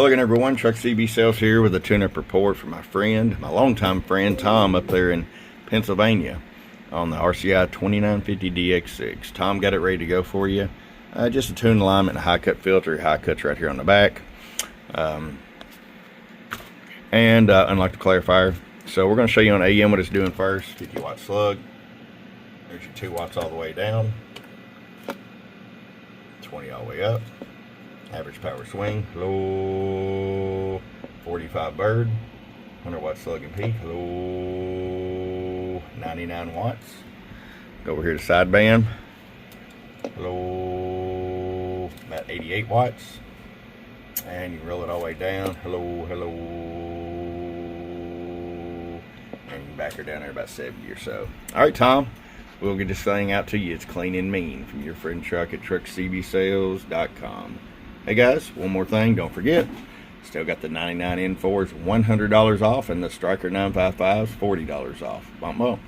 Hello again, everyone. Truck CB Sales here with a tune-up report from my friend, my longtime friend Tom up there in Pennsylvania on the RCI-2950dx6. Tom got it ready to go for you. Just a tune alignment, a high cut filter, high cuts right here on the back, and unlike the clarifier. So we're going to show you on AM what it's doing first. 50 watt slug. There's your 2 watts all the way down. 20 all the way up. Average power swing, low. 45 bird, 100 watt slug and peak, low. 99 watts. Go over here to sideband, low. About 88 watts. And you roll it all the way down, hello, hello. And you back her down there about 70 or so. All right, Tom. We'll get this thing out to you. It's clean and mean from your friend Chuck at truckcbsales.com. Hey guys, one more thing, don't forget, still got the 99 N4s $100 off and the Striker 955s $40 off. Bump, bump.